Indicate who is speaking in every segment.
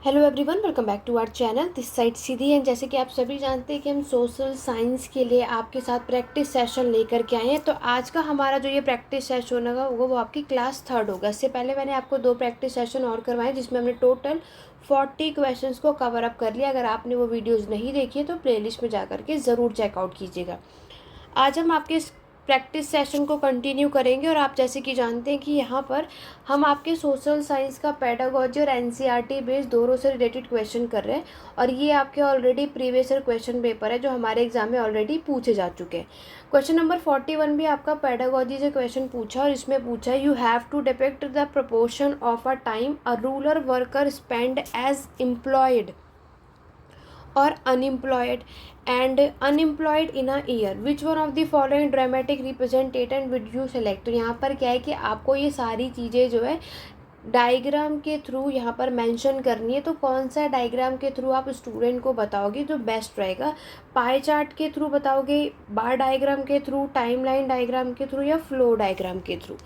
Speaker 1: Hello everyone, welcome back to our channel. This side Siddhi है। जैसे कि आप सभी जानते हैं कि हम सोशल साइंस के लिए आपके साथ प्रैक्टिस सेशन लेकर के आए हैं। तो आज का हमारा जो ये प्रैक्टिस सेशन होगा वो आपकी क्लास 3rd होगा। इससे पहले मैंने आपको 2 प्रैक्टिस सेशन और करवाए जिसमें हमने टोटल 40 क्वेश्चंस को कवर अप कर लिया। अगर आपने वो वीडियोज़ नहीं देखी है तो प्लेलिस्ट में जा करके ज़रूर चेकआउट कीजिएगा। आज हम आपके इस प्रैक्टिस सेशन को कंटिन्यू करेंगे और आप जैसे कि जानते हैं कि यहाँ पर हम आपके सोशल साइंस का पेडागोजी और एनसीईआरटी बेस्ड दोनों से रिलेटेड क्वेश्चन कर रहे हैं। और ये आपके already previous year question paper है जो हमारे एग्जाम में ऑलरेडी पूछे जा चुके हैं। क्वेश्चन नंबर 41 भी आपका पेडागोजी से क्वेश्चन पूछा और इसमें पूछा you have to depict the proportion of a time a rural worker spend as employed or unemployed and unemployed in a year. Which one of the following dramatic representation would you select? तो यहाँ पर क्या है कि आपको ये सारी चीज़ें जो है डायग्राम के थ्रू यहाँ पर मेंशन करनी है। तो कौन सा डायग्राम के थ्रू आप स्टूडेंट को बताओगे जो बेस्ट रहेगा? पाई चार्ट के थ्रू बताओगे, बार डायग्राम के थ्रू, टाइमलाइन डायग्राम के थ्रू या फ्लो डायग्राम के थ्रू?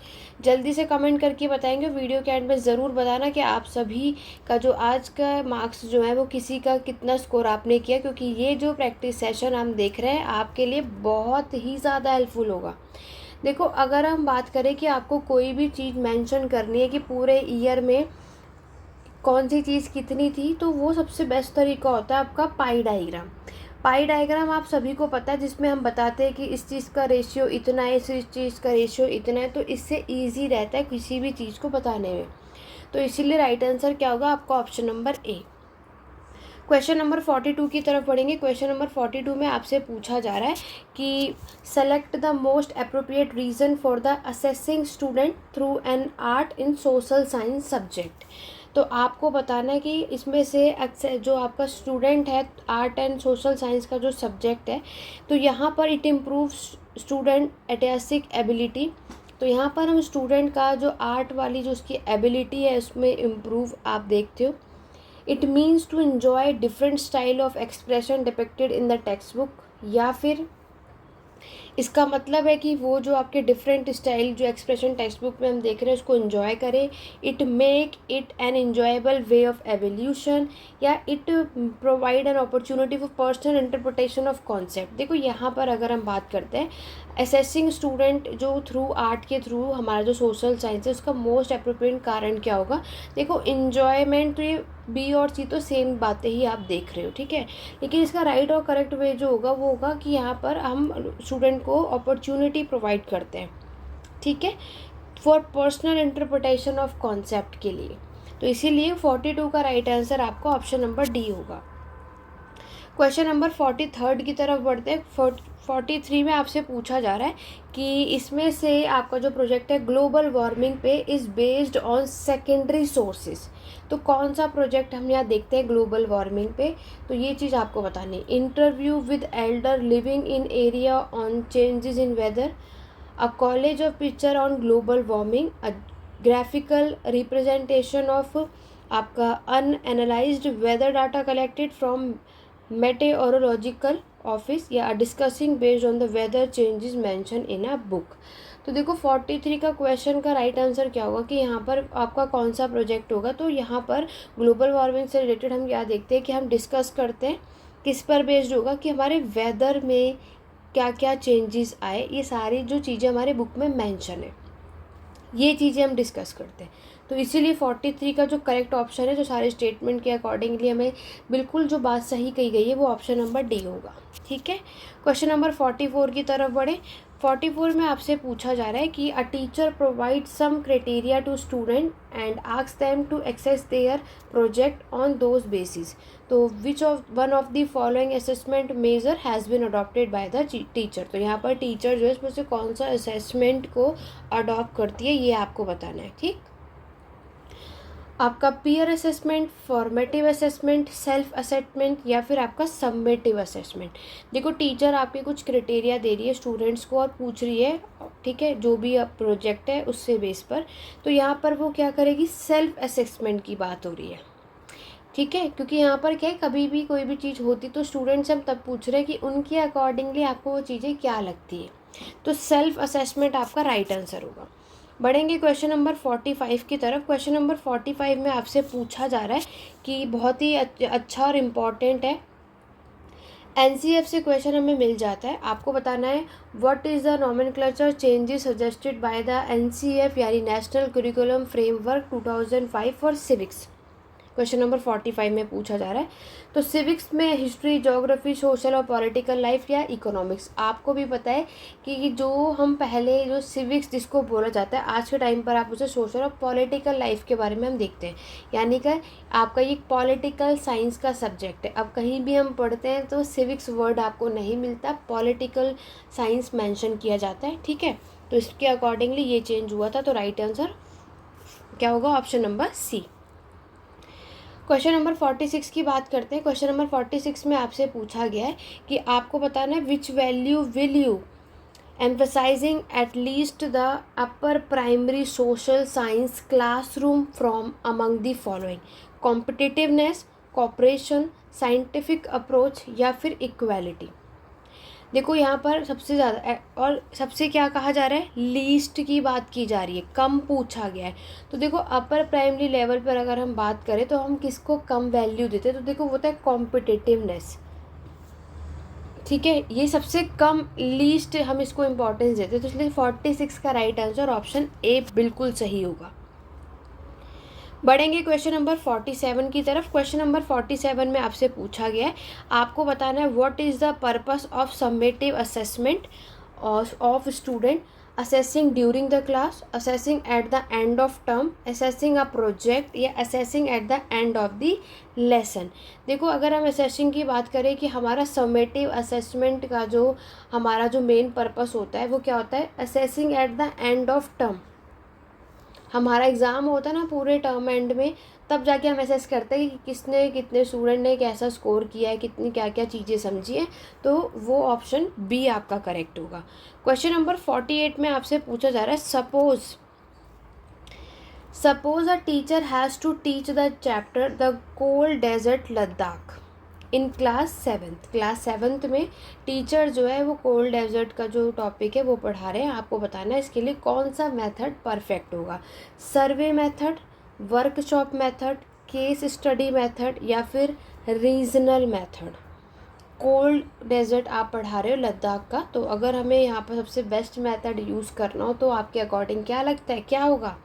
Speaker 1: जल्दी से कमेंट करके बताएंगे। वीडियो के एंड में ज़रूर बताना कि आप सभी का जो आज का मार्क्स जो है वो किसी का कितना स्कोर आपने किया, क्योंकि ये जो प्रैक्टिस सेशन हम देख रहे हैं आपके लिए बहुत ही ज़्यादा हेल्पफुल होगा। देखो, अगर हम बात करें कि आपको कोई भी चीज़ मेंशन करनी है कि पूरे ईयर में कौन सी चीज़ कितनी थी, तो वो सबसे बेस्ट तरीका होता है आपका पाई डायग्राम। पाई डायग्राम आप सभी को पता है, जिसमें हम बताते हैं कि इस चीज़ का रेशियो इतना है, इस चीज़ का रेशियो इतना है। तो इससे ईजी रहता है किसी भी चीज़ को बताने में। तो इसीलिए राइट आंसर क्या होगा आपका? Option number A. Question number 42 की तरफ बढ़ेंगे। क्वेश्चन नंबर 42 में आपसे पूछा जा रहा है कि select the most appropriate reason for the assessing student through an art in social science subject. तो आपको बताना है कि इसमें से जो आपका स्टूडेंट है आर्ट एंड सोशल साइंस का जो सब्जेक्ट है, तो यहाँ पर इट इम्प्रूव स्टूडेंट एटेसिक एबिलिटी। तो यहाँ पर हम स्टूडेंट का जो आर्ट वाली जो उसकी एबिलिटी है उसमें इम्प्रूव आप देखते हो। It means to enjoy different style of expression depicted in the textbook, या फिर इसका मतलब है कि वो जो आपके डिफरेंट स्टाइल जो एक्सप्रेशन टेक्स्ट बुक में हम देख रहे हैं उसको इन्जॉय करें। It make it an enjoyable way of evolution, या it provide an opportunity for personal interpretation of concept. देखो, यहाँ पर अगर हम बात करते हैं असेसिंग स्टूडेंट जो थ्रू आर्ट के थ्रू हमारा जो सोशल साइंस है उसका मोस्ट अप्रोप्रिएट कारण क्या होगा? देखो, इन्जॉयमेंट, तो ये बी और सी तो सेम बातें ही आप देख रहे हो, ठीक है। लेकिन इसका राइट और करेक्ट वे जो होगा वो होगा कि यहाँ पर हम स्टूडेंट को अपॉर्चुनिटी प्रोवाइड करते हैं, ठीक है, for personal interpretation of concept के लिए। तो इसीलिए 42 का राइट आंसर आपका ऑप्शन नंबर डी होगा। क्वेश्चन नंबर 43 की तरफ बढ़ते हैं। 43 में आपसे पूछा जा रहा है कि इसमें से आपका जो प्रोजेक्ट है ग्लोबल वार्मिंग पे is based on secondary sources. तो कौन सा प्रोजेक्ट हम यहाँ देखते हैं ग्लोबल वार्मिंग पे? तो ये चीज़ आपको बतानी है। Interview with elder living in area on changes in weather, a college of picture on global warming, a graphical representation of आपका unanalysed weather data collected from meteorological office, या discussing based on the weather changes mention in a book. तो देखो, 43 का question का right answer क्या होगा कि यहाँ पर आपका कौन सा प्रोजेक्ट होगा? तो यहाँ पर ग्लोबल वार्मिंग से रिलेटेड हम क्या देखते हैं कि हम डिस्कस करते हैं किस पर बेस्ड होगा कि हमारे वेदर में क्या क्या चेंजेस आए। ये सारी जो चीज़ें हमारे बुक में मेंशन है ये चीज़ें हम डिस्कस करते हैं। तो इसीलिए 43 का जो करेक्ट ऑप्शन है, जो सारे स्टेटमेंट के अकॉर्डिंगली हमें बिल्कुल जो बात सही कही गई है वो ऑप्शन नंबर डी होगा, ठीक है। क्वेश्चन नंबर 44 की तरफ बढ़े। 44 में आपसे पूछा जा रहा है कि a teacher provide some criteria to student and ask them to access their project on those basis. तो which of one of the following assessment measure has been adopted by the teacher. तो यहाँ पर teacher जो है इसमें से कौन सा असेसमेंट को अडॉप्ट करती है ये आपको बताना है, ठीक। आपका peer assessment, formative assessment, self assessment, या फिर आपका सबमेटिव असेसमेंट। देखो, टीचर आपके कुछ क्राइटेरिया दे रही है स्टूडेंट्स को और पूछ रही है, ठीक है, जो भी प्रोजेक्ट है उससे बेस पर। तो यहाँ पर वो क्या करेगी? सेल्फ असेसमेंट की बात हो रही है, ठीक है, क्योंकि यहाँ पर क्या है, कभी भी कोई भी चीज़ होती तो स्टूडेंट से हम तब पूछ रहे हैं कि उनके अकॉर्डिंगली आपको वो चीज़ें क्या लगती है। तो सेल्फ असेसमेंट आपका राइट आंसर होगा। बढ़ेंगे क्वेश्चन नंबर 45 की तरफ। क्वेश्चन नंबर 45 में आपसे पूछा जा रहा है कि बहुत ही अच्छा और इम्पॉर्टेंट है, एनसीएफ से क्वेश्चन हमें मिल जाता है। आपको बताना है what is the nomenclature changes suggested by the NCF यानी national curriculum framework 2005 for civics. Question number 45 में पूछा जा रहा है। तो सिविक्स में हिस्ट्री, ज्योग्राफी, सोशल और पॉलिटिकल लाइफ या इकोनॉमिक्स। आपको भी पता है कि जो हम पहले जो सिविक्स जिसको बोला जाता है, आज के टाइम पर आप उसे सोशल और पॉलिटिकल लाइफ के बारे में हम देखते हैं, यानी कि आपका ये पॉलिटिकल साइंस का सब्जेक्ट है। अब कहीं भी हम पढ़ते हैं तो सिविक्स वर्ड आपको नहीं मिलता, पॉलिटिकल साइंस मेंशन किया जाता है, ठीक है। तो इसके अकॉर्डिंगली ये चेंज हुआ था। तो राइट आंसर क्या होगा? Option number C. Question number 46 की बात करते हैं। क्वेश्चन नंबर 46 में आपसे पूछा गया है कि आपको बताना है which value will you emphasizing at least the upper primary social science classroom from among the following: competitiveness, cooperation, scientific approach या फिर equality। देखो यहाँ पर सबसे ज़्यादा और सबसे क्या कहा जा रहा है, लीस्ट की बात की जा रही है, कम पूछा गया है। तो देखो अपर प्राइमरी लेवल पर अगर हम बात करें तो हम किसको कम वैल्यू देते हैं, तो देखो वो होता है कॉम्पिटिटिवनेस, ठीक है। ये सबसे कम, लीस्ट हम इसको इम्पोर्टेंस देते हैं, तो इसलिए 46 का राइट आंसर ऑप्शन ए बिल्कुल सही होगा। बढ़ेंगे क्वेश्चन नंबर 47 की तरफ। क्वेश्चन नंबर 47 में आपसे पूछा गया है, आपको बताना है what is the purpose of summative assessment of student, assessing during the class, assessing at the end of term, assessing a project या assessing at the end of the lesson. देखो अगर हम असेसिंग की बात करें कि हमारा समेटिव असेसमेंट का जो हमारा जो मेन पर्पस होता है वो क्या होता है, assessing at the end of term. हमारा एग्ज़ाम होता है ना पूरे टर्म एंड में, तब जाके हम असेस करते हैं कि किसने, कितने स्टूडेंट ने कैसा स्कोर किया है, कितनी क्या क्या चीज़ें समझी है। तो वो ऑप्शन बी आपका करेक्ट होगा। क्वेश्चन नंबर 48 में आपसे पूछा जा रहा है suppose a teacher has to teach the chapter the cold desert Ladakh in class 7th। Class 7th में टीचर जो है वो कोल्ड डेजर्ट का जो टॉपिक है वो पढ़ा रहे हैं। आपको बताना है इसके लिए कौन सा मेथड परफेक्ट होगा, survey method, workshop method, case study method या फिर रीजनल मेथड। कोल्ड डेजर्ट आप पढ़ा रहे हो लद्दाख का, तो अगर हमें यहाँ पर सबसे बेस्ट मेथड यूज़ करना हो तो आपके अकॉर्डिंग क्या लगता है, क्या होगा?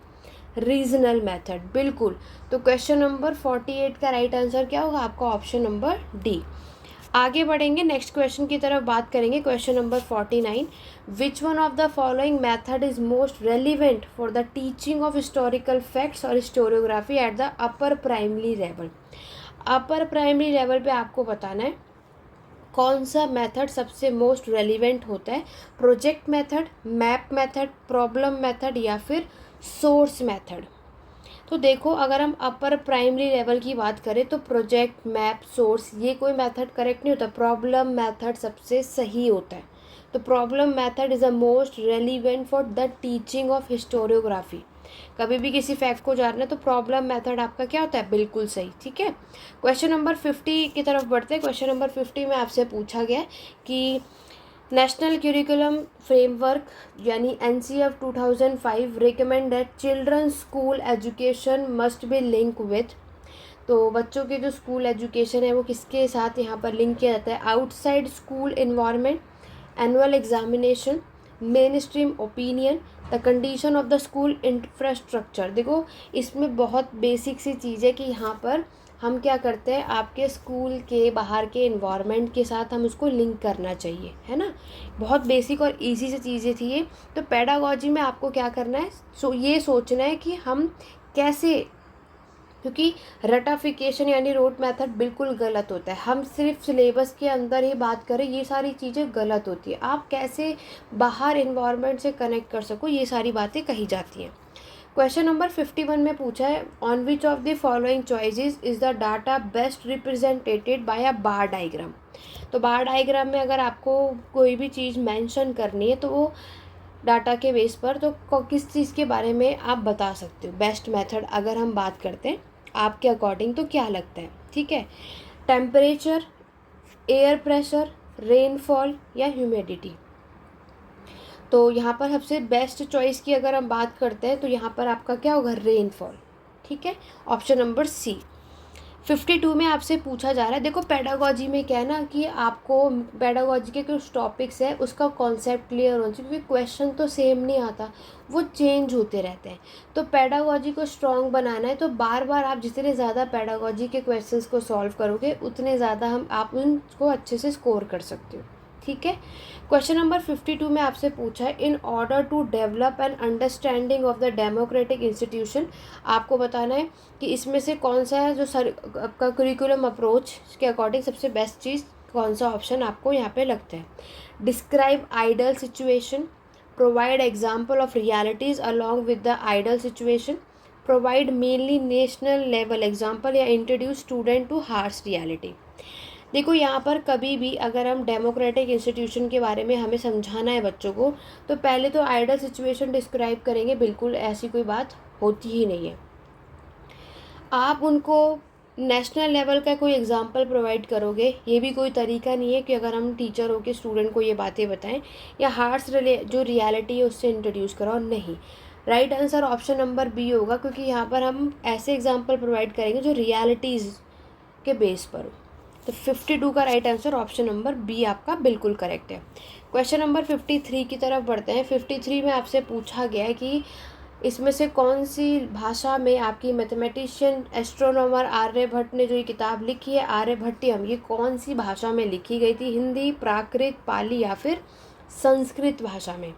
Speaker 1: रीजनल मेथड, बिल्कुल। तो क्वेश्चन नंबर 48 का राइट आंसर क्या होगा आपका? Option number D. आगे बढ़ेंगे, नेक्स्ट क्वेश्चन की तरफ बात करेंगे। Question number 49, which one of the following method is most relevant for the teaching of historical facts और historiography at the upper primary level. Upper primary level पे आपको बताना है कौन सा मेथड सबसे मोस्ट रेलिवेंट होता है, project method, map method, problem method या फिर सोर्स मेथड। तो देखो अगर हम अपर प्राइमरी लेवल की बात करें तो प्रोजेक्ट, मैप, सोर्स ये कोई मेथड करेक्ट नहीं होता, प्रॉब्लम मेथड सबसे सही होता है। तो problem method is the most relevant for the teaching of historiography. कभी भी किसी फैक्ट को जानना है तो प्रॉब्लम मेथड आपका क्या होता है, बिल्कुल सही, ठीक है। क्वेश्चन नंबर 50 की तरफ बढ़ते हैं। क्वेश्चन नंबर 50 में आपसे पूछा गया है कि नेशनल करिकुलम फ्रेमवर्क यानी NCF 2005 recommend that children school education must be link with. तो बच्चों के जो स्कूल एजुकेशन है वो किसके साथ यहाँ पर लिंक किया जाता है, outside school environment, annual examination, main stream opinion, the condition of the school infrastructure. देखो इसमें बहुत बेसिक सी चीज़ है कि यहाँ पर हम क्या करते हैं, आपके स्कूल के बाहर के इन्वायरमेंट के साथ हम उसको लिंक करना चाहिए, है ना। बहुत बेसिक और इजी सी चीज़ें थी ये। तो पेडागॉजी में आपको क्या करना है, ये सोचना है कि हम कैसे, क्योंकि रटाफिकेशन यानी रोट मेथड बिल्कुल गलत होता है। हम सिर्फ सिलेबस के अंदर ही बात करें ये सारी चीज़ें गलत होती है। आप कैसे बाहर इन्वायरमेंट से कनेक्ट कर सको ये सारी बातें कही जाती हैं। क्वेश्चन नंबर 51 में पूछा है on which of the following choices is the data best represented by a bar diagram. तो बार डायग्राम में अगर आपको कोई भी चीज़ मेंशन करनी है तो वो डाटा के बेस पर तो किस चीज़ के बारे में आप बता सकते हो। बेस्ट मेथड अगर हम बात करते हैं आपके अकॉर्डिंग तो क्या लगता है, ठीक है, टेम्परेचर, एयर प्रेशर, रेनफॉल या ह्यूमिडिटी। तो यहाँ पर सबसे बेस्ट चॉइस की अगर हम बात करते हैं तो यहाँ पर आपका क्या होगा, रेनफॉल। ठीक है, ऑप्शन नंबर सी। 52 में आपसे पूछा जा रहा है, देखो पेडागोजी में क्या है ना कि आपको पेडागोजी के कुछ टॉपिक्स है उसका कॉन्सेप्ट क्लियर होना चाहिए, क्योंकि क्वेश्चन तो सेम नहीं आता, वो चेंज होते रहते हैं। तो पेडागोजी को स्ट्रॉन्ग बनाना है तो बार बार आप जितने ज़्यादा पेडागोजी के क्वेश्चंस को सॉल्व करोगे उतने ज़्यादा आप उनको अच्छे से स्कोर कर सकते हो। ठीक है, क्वेश्चन नंबर 52 में आपसे पूछा है, in order to develop an understanding of the democratic institution, आपको बताना है कि इसमें से कौन सा है जो आपका करिकुलम अप्रोच के अकॉर्डिंग सबसे बेस्ट चीज़, कौन सा ऑप्शन आपको यहाँ पे लगता है। Describe ideal situation, provide example of realities along with the ideal situation, provide mainly national level example, या introduce student to harsh reality. देखो यहाँ पर कभी भी अगर हम डेमोक्रेटिक इंस्टीट्यूशन के बारे में हमें समझाना है बच्चों को, तो पहले तो आइडल सिचुएशन डिस्क्राइब करेंगे, बिल्कुल ऐसी कोई बात होती ही नहीं है। आप उनको नेशनल लेवल का कोई एग्जाम्पल प्रोवाइड करोगे, ये भी कोई तरीका नहीं है कि अगर हम टीचर हो के स्टूडेंट को ये बातें बताएं, या हार्श जो रियलिटी है उससे इंट्रोड्यूस कराओ, नहीं। Right answer option number B होगा, क्योंकि यहाँ पर हम ऐसे एग्जाम्पल प्रोवाइड करेंगे जो रियलिटीज़ के बेस पर हो। तो 52 का right answer option number B आपका बिल्कुल करेक्ट है। क्वेश्चन नंबर 53 की तरफ बढ़ते हैं। 53 में आपसे पूछा गया है कि इसमें से कौन सी भाषा में आपकी मैथमेटिशियन एस्ट्रोनॉमर आर्यभट्ट ने जो ये किताब लिखी है, आर्यभट्टियम, ये कौन सी भाषा में लिखी गई थी, हिंदी, प्राकृत, पाली या फिर संस्कृत भाषा में।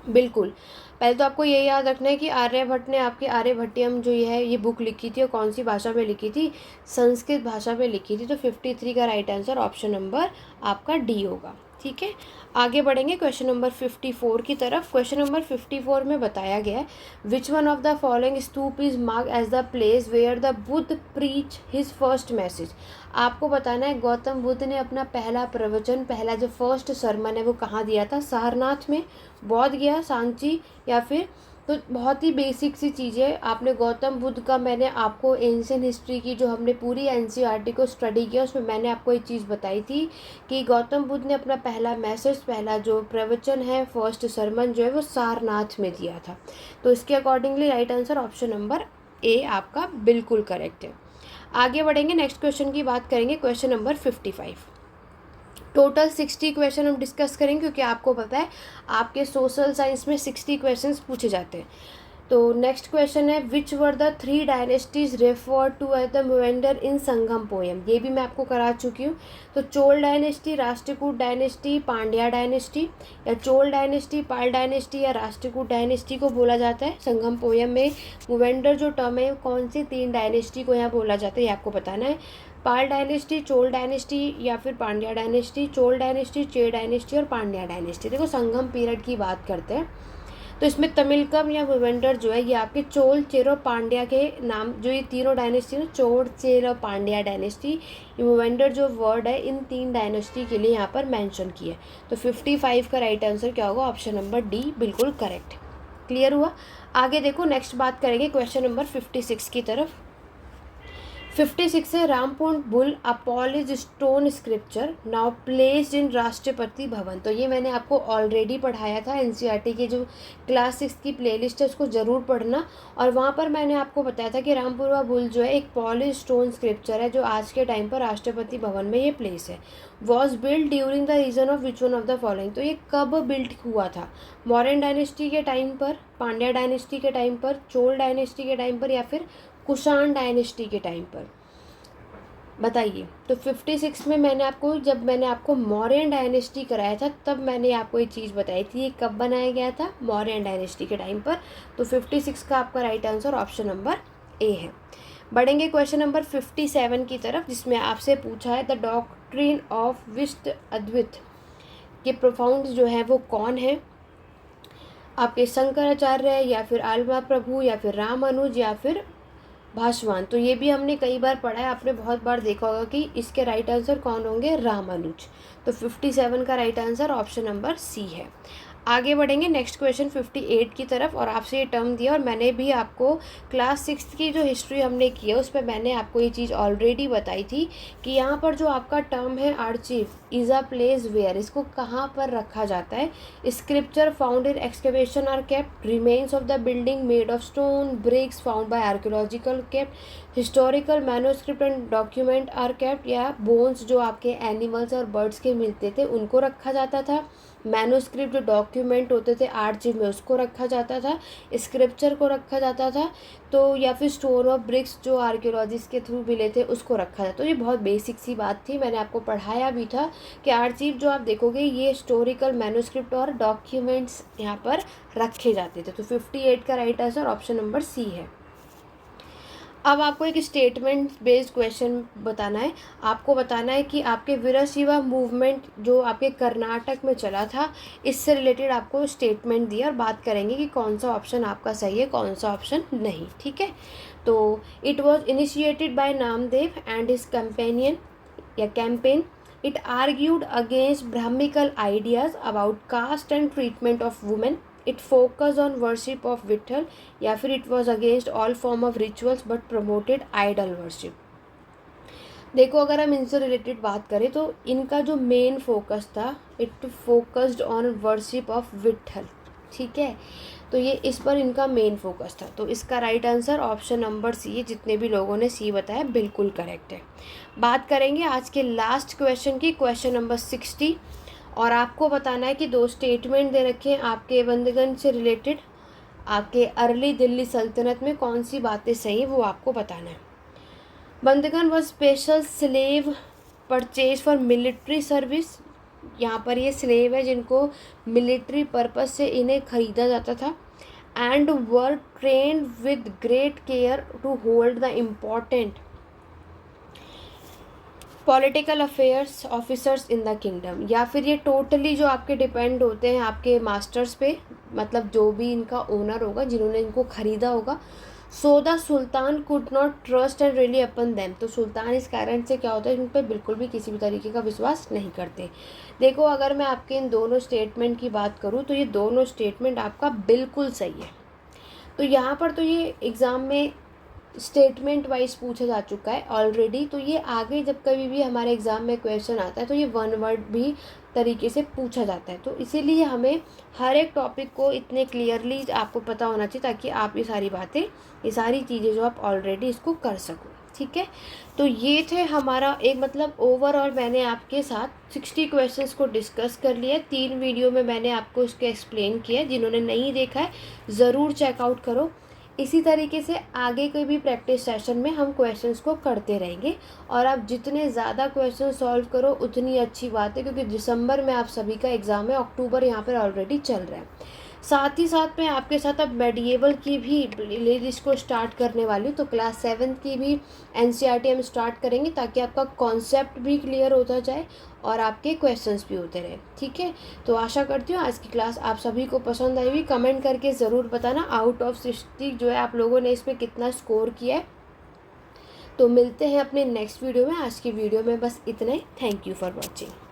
Speaker 1: बिल्कुल, पहले तो आपको ये याद रखना है कि आर्यभट्ट ने आपकी आर्यभट्टियम जो ये बुक लिखी थी और कौन सी भाषा में लिखी थी, संस्कृत भाषा में लिखी थी। तो 53 का राइट आंसर ऑप्शन नंबर आपका डी होगा। ठीक है, आगे बढ़ेंगे क्वेश्चन नंबर 54 की तरफ। क्वेश्चन नंबर 54 में बताया गया है, which one of the following stupa is mark as the place where the Buddha preach his first message. आपको बताना है गौतम बुद्ध ने अपना पहला प्रवचन, पहला जो फर्स्ट सरमन है वो कहाँ दिया था, सारनाथ में, बोध गया, सांची, या फिर, तो बहुत ही बेसिक सी चीज़ें आपने गौतम बुद्ध का, मैंने आपको एंशियंट हिस्ट्री की जो हमने पूरी एनसीईआरटी को स्टडी किया उसमें मैंने आपको एक चीज़ बताई थी कि गौतम बुद्ध ने अपना पहला मैसेज, पहला जो प्रवचन है, फर्स्ट सरमन जो है वो सारनाथ में दिया था। तो इसके accordingly right answer option number A आपका बिल्कुल करेक्ट है। आगे बढ़ेंगे, नेक्स्ट क्वेश्चन की बात करेंगे, क्वेश्चन नंबर 55। टोटल 60 क्वेश्चन हम डिस्कस करेंगे, क्योंकि आपको पता है आपके सोशल साइंस में 60 क्वेश्चंस पूछे जाते हैं। तो नेक्स्ट क्वेश्चन है, which were the 3 dynasties refer to as the Muvendar in Sangam poem. ये भी मैं आपको करा चुकी हूँ। तो Chola dynasty, Rashtrakuta dynasty, Pandya dynasty, या चोल डायनेस्टी, पाल डायनेस्टी या राष्ट्रकूट डायनेस्टी को बोला जाता है। संगम पोएम में मूवेंडर जो टर्म है कौन सी 3 डायनेस्टी को यहाँ बोला जाता है, ये आपको बताना है। पाल डायनेस्टी, चोल डायनेस्टी या फिर पांड्या डायनेस्टी, चोल डायनेस्टी, चे डायनेस्टी और पांड्या डायनेस्टी। देखो संगम पीरियड की बात करते हैं तो इसमें तमिलकम या मूवेंडर जो है ये आपके चोल, चेर और पांड्या के नाम, जो ये तीनों डायनेस्टी ना, चोल, चेर और पांड्या डायनेस्टी, ये मूवेंडर जो वर्ड है इन 3 डायनेस्टी के लिए यहाँ पर मेंशन किया है। तो 55 का राइट आंसर क्या होगा, ऑप्शन नंबर डी बिल्कुल करेक्ट। क्लियर हुआ। आगे देखो, नेक्स्ट बात करेंगे क्वेश्चन नंबर 56 की तरफ। 56 है, Rampurva bull a polish stone scripture now placed in Rashtrapati Bhavan. तो ये मैंने आपको ऑलरेडी पढ़ाया था, एनसीईआरटी की जो क्लास 6 की प्लेलिस्ट है उसको ज़रूर पढ़ना। और वहाँ पर मैंने आपको बताया था कि रामपुरा बुल जो है एक पॉलिश स्टोन स्क्रिप्चर है जो आज के टाइम पर राष्ट्रपति भवन में ये प्लेस है। Was build during the reign of which one of the following. तो ये कब बिल्ड हुआ था, मौर्यन डायनेस्टी के टाइम पर, पांड्या डायनेस्टी के टाइम पर, चोल डायनेस्टी के टाइम पर, या फिर कुषाण डायनेस्टी के टाइम पर, बताइए। तो 56 में जब मैंने आपको मौर्यन डायनेस्टी कराया था तब मैंने आपको ये चीज़ बताई थी, ये कब बनाया गया था, मौर्यन डायनेस्टी के टाइम पर। तो 56 का आपका right answer option number A है। बढ़ेंगे क्वेश्चन नंबर 57 की तरफ, जिसमें आपसे पूछा है द डॉक्ट्रिन ऑफ विशिष्ट अद्वैत के प्रोफाउंड जो है वो कौन है, आपके शंकराचार्य या फिर आलमा प्रभु या फिर रामानुज या फिर भासवान। तो ये भी हमने कई बार पढ़ा है, आपने बहुत बार देखा होगा कि इसके राइट आंसर कौन होंगे, रामानुज। तो 57 का right answer option number C है। आगे बढ़ेंगे नेक्स्ट क्वेश्चन 58 की तरफ। और आपसे ये टर्म दिया, और मैंने भी आपको क्लास 6 की जो हिस्ट्री हमने की है उस पर मैंने आपको ये चीज़ ऑलरेडी बताई थी कि यहाँ पर जो आपका टर्म है archive is a place where, इसको कहाँ पर रखा जाता है। Scripture found in excavation are kept, remains of the building made of stone, bricks found by archaeological kept, historical manuscript and document are kept, या बोन्स जो आपके एनिमल्स और बर्ड्स के मिलते थे उनको रखा जाता था। मैन्युस्क्रिप्ट जो डॉक्यूमेंट होते थे आर्चिव में उसको रखा जाता था, स्क्रिप्चर को रखा जाता था, तो या फिर स्टोन ऑफ ब्रिक्स जो आर्कियोलॉजिस्ट के थ्रू मिले थे उसको रखा जाता। तो ये बहुत बेसिक सी बात थी, मैंने आपको पढ़ाया भी था कि आर्चिव जो आप देखोगे ये हिस्टोरिकल मैन्युस्क्रिप्ट और डॉक्यूमेंट्स यहाँ पर रखे जाते थे। तो 58 का right answer option number C है। अब आपको एक स्टेटमेंट बेस्ड क्वेश्चन बताना है। आपको बताना है कि आपके वीरशैव मूवमेंट जो आपके कर्नाटक में चला था इससे रिलेटेड आपको स्टेटमेंट दिया, और बात करेंगे कि कौन सा ऑप्शन आपका सही है कौन सा ऑप्शन नहीं। ठीक है, तो it was initiated by Namdev and his companion या campaign. It argued against brahmical ideas about caste and treatment of women. It focus on worship of Vithal, या फिर it was against all form of rituals but promoted idol worship. देखो अगर हम इनसे related बात करें तो इनका जो मेन फोकस था it focused on worship of Vitthal. ठीक है, तो ये इस पर इनका मेन फोकस था। तो इसका right answer option number C है। जितने भी लोगों ने सी बताया बिल्कुल करेक्ट है। बात करेंगे आज के लास्ट क्वेश्चन की, क्वेश्चन नंबर 60। और आपको बताना है कि दो स्टेटमेंट दे रखे हैं आपके बंदगन से रिलेटेड, आपके अर्ली दिल्ली सल्तनत में कौन सी बातें सही वो आपको बताना है। Bandagan was special slave purchase for military service. यहाँ पर ये स्लेव है जिनको मिलिट्री पर्पज से इन्हें खरीदा जाता था। And were trained with great care to hold the important political affairs officers in the kingdom. या फिर ये टोटली जो आपके डिपेंड होते हैं आपके मास्टर्स पे, मतलब जो भी इनका ओनर होगा जिन्होंने इनको ख़रीदा होगा। So the sultan could not trust and relief upon them. तो सुल्तान इस कारण से क्या होता है इन पर बिल्कुल भी किसी भी तरीके का विश्वास नहीं करते। देखो अगर मैं आपके इन दोनों स्टेटमेंट की बात करूँ तो ये दोनों स्टेटमेंट आपका बिल्कुल सही है। तो यहाँ पर तो ये एग्ज़ाम में स्टेटमेंट वाइज पूछा जा चुका है ऑलरेडी। तो ये आगे जब कभी भी हमारे एग्ज़ाम में क्वेश्चन आता है तो ये वन वर्ड भी तरीके से पूछा जाता है। तो इसीलिए हमें हर एक टॉपिक को इतने क्लियरली आपको पता होना चाहिए ताकि आप ये सारी बातें, ये सारी चीज़ें जो आप ऑलरेडी इसको कर सको। ठीक है, तो ये थे हमारा एक मतलब ओवरऑल मैंने आपके साथ 60 क्वेश्चंस को डिस्कस कर लिया। 3 वीडियो में मैंने आपको इसके एक्सप्लेन किया। जिन्होंने नहीं देखा है ज़रूर चेकआउट करो। इसी तरीके से आगे कोई भी प्रैक्टिस सेशन में हम क्वेश्चंस को करते रहेंगे, और आप जितने ज़्यादा क्वेश्चन सॉल्व करो उतनी अच्छी बात है, क्योंकि दिसंबर में आप सभी का एग्ज़ाम है, अक्टूबर यहाँ पर ऑलरेडी चल रहा है। साथ ही साथ मैं आपके साथ अब मेडिएवल की भी लिस्ट को स्टार्ट करने वाली हूँ। तो क्लास 7 की भी एनसीईआरटी हम स्टार्ट करेंगे ताकि आपका कॉन्सेप्ट भी क्लियर होता जाए और आपके क्वेश्चंस भी होते रहे। ठीक है, तो आशा करती हूँ आज की क्लास आप सभी को पसंद आई हुई। कमेंट करके ज़रूर बताना आउट ऑफ 60 जो है आप लोगों ने इसमें कितना स्कोर किया है। तो मिलते हैं अपने नेक्स्ट वीडियो में। आज की वीडियो में बस इतना ही। Thank you for watching.